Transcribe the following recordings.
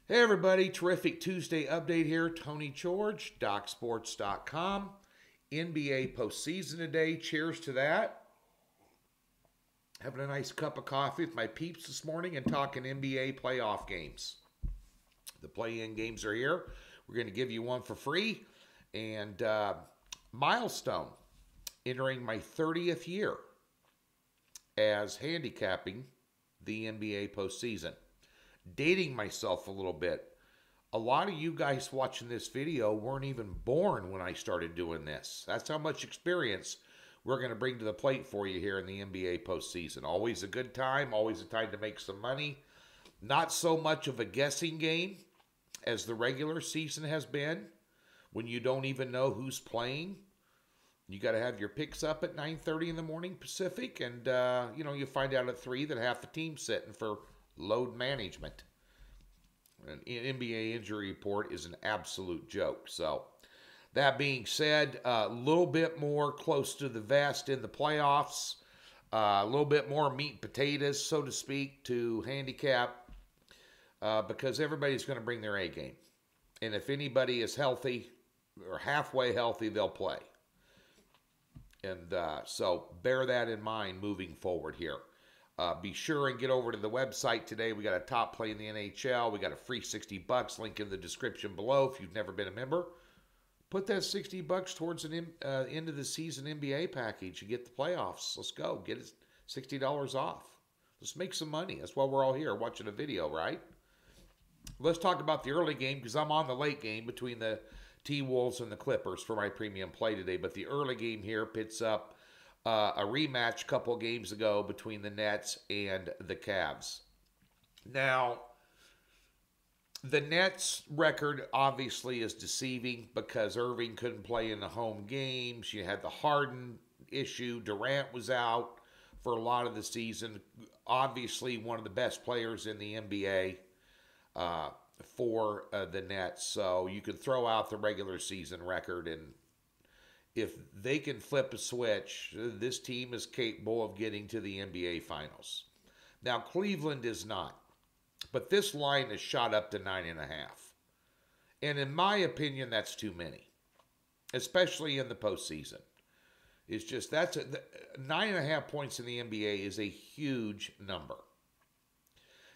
Hey everybody, terrific Tuesday update here. Tony George, DocSports.com. NBA postseason today. Cheers to that. Having a nice cup of coffee with my peeps this morning and talking NBA playoff games. The play-in games are here. We're going to give you one for free. And milestone, entering my 30th year as handicapping the NBA postseason. Dating myself a little bit. A lot of you guys watching this video weren't even born when I started doing this. That's how much experience we're going to bring to the plate for you here in the NBA postseason. Always a good time, always a time to make some money. Not so much of a guessing game as the regular season has been, when you don't even know who's playing. You got to have your picks up at 9:30 in the morning Pacific, and you find out at 3 that half the team's sitting for load management. An NBA injury report is an absolute joke. So, that being said, a little bit more close to the vest in the playoffs. A little bit more meat and potatoes, so to speak, to handicap. Because everybody's going to bring their A game. And if anybody is healthy or halfway healthy, they'll play. And so bear that in mind moving forward here. Be sure and get over to the website today. We got a top play in the NHL. We got a free $60. Link in the description below if you've never been a member. Put that $60 towards an end of the season NBA package. You get the playoffs. Let's go. Get it $60 off. Let's make some money. That's why we're all here watching a video, right? Let's talk about the early game because I'm on the late game between the T-Wolves and the Clippers for my premium play today. But the early game here pits up a rematch a couple games ago between the Nets and the Cavs. Now, the Nets record obviously is deceiving because Irving couldn't play in the home games. You had the Harden issue. Durant was out for a lot of the season. Obviously one of the best players in the NBA for the Nets. So you could throw out the regular season record, and if they can flip a switch, this team is capable of getting to the NBA Finals. Now, Cleveland is not. But this line is shot up to 9.5. And in my opinion, that's too many. Especially in the postseason. It's just, 9.5 points in the NBA is a huge number.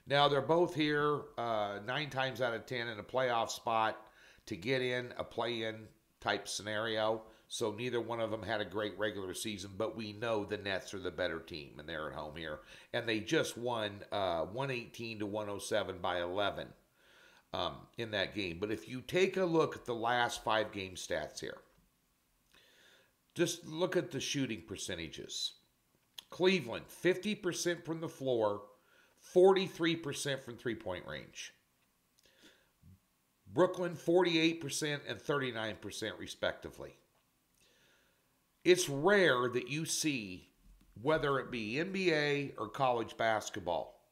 Now, they're both here 9 times out of 10 in a playoff spot to get in a play-in type scenario. So neither one of them had a great regular season, but we know the Nets are the better team, and they're at home here. And they just won 118-107 by 11 in that game. But if you take a look at the last 5 game stats here, just look at the shooting percentages. Cleveland, 50% from the floor, 43% from three-point range. Brooklyn, 48% and 39% respectively. It's rare that you see, whether it be NBA or college basketball,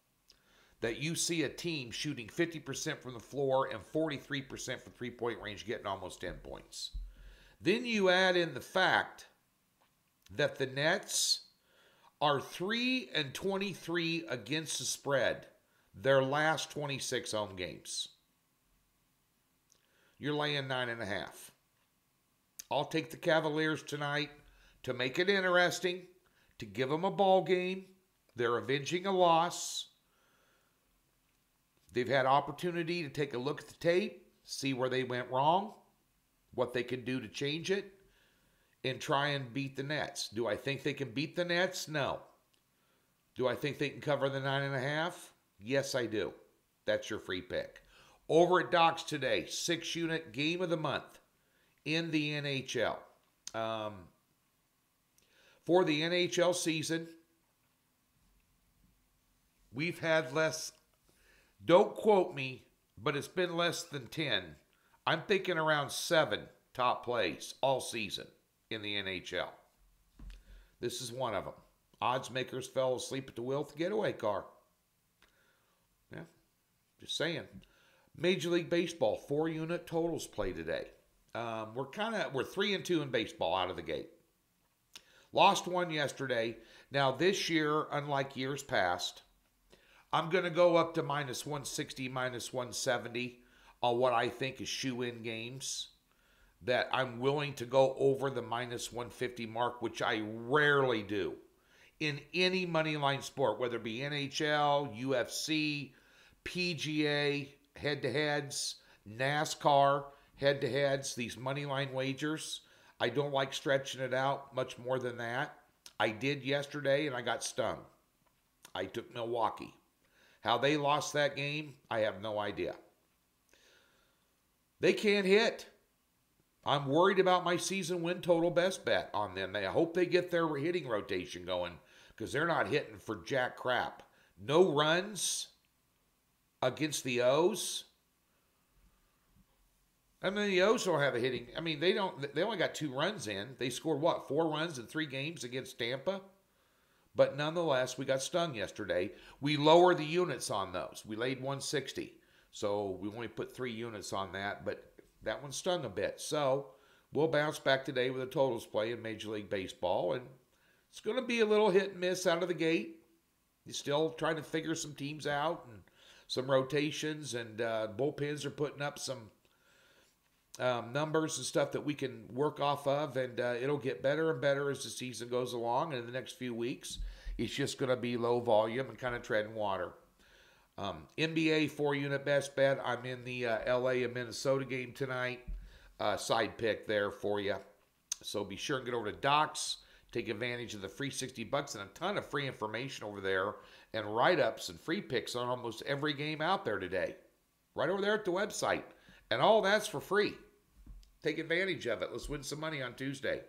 that you see a team shooting 50% from the floor and 43% from three-point range getting almost 10 points. Then you add in the fact that the Nets are 3-23 against the spread their last 26 home games. You're laying 9.5. I'll take the Cavaliers tonight to make it interesting, to give them a ball game. They're avenging a loss. They've had opportunity to take a look at the tape, see where they went wrong, what they can do to change it, and try and beat the Nets. Do I think they can beat the Nets? No. Do I think they can cover the 9.5? Yes, I do. That's your free pick. Over at Docs today, 6-unit game of the month in the NHL. For the NHL season, we've had less, don't quote me, but it's been less than 10. I'm thinking around 7 top plays all season in the NHL. This is one of them. Odds makers fell asleep at the wheel with the getaway car. Yeah, just saying. Major League Baseball, 4-unit totals play today. We're 3-2 in baseball out of the gate. Lost one yesterday. Now this year, unlike years past, I'm going to go up to minus 160, minus 170 on what I think is shoe-in games. That I'm willing to go over the minus 150 mark, which I rarely do in any money line sport, whether it be NHL, UFC, PGA, head-to-heads, NASCAR, head-to-heads, these money line wagers. I don't like stretching it out much more than that. I did yesterday, and I got stung. I took Milwaukee. How they lost that game, I have no idea. They can't hit. I'm worried about my season win total best bet on them. I hope they get their hitting rotation going because they're not hitting for jack crap. No runs against the O's. I mean, the O's don't have a hitting. I mean, they only got 2 runs in. They scored, what, 4 runs in 3 games against Tampa? But nonetheless, we got stung yesterday. We lowered the units on those. We laid 160. So we only put 3 units on that, but that one stung a bit. So we'll bounce back today with a totals play in Major League Baseball. And it's going to be a little hit and miss out of the gate. You're still trying to figure some teams out and some rotations. And bullpens are putting up some numbers and stuff that we can work off of. And it'll get better and better as the season goes along. And in the next few weeks, it's just going to be low volume and kind of treading water. NBA 4-unit best bet. I'm in the LA and Minnesota game tonight. Side pick there for you. So be sure and get over to Docs. Take advantage of the free $60 and a ton of free information over there and write-ups and free picks on almost every game out there today. Right over there at the website. And all that's for free. Take advantage of it. Let's win some money on Tuesday.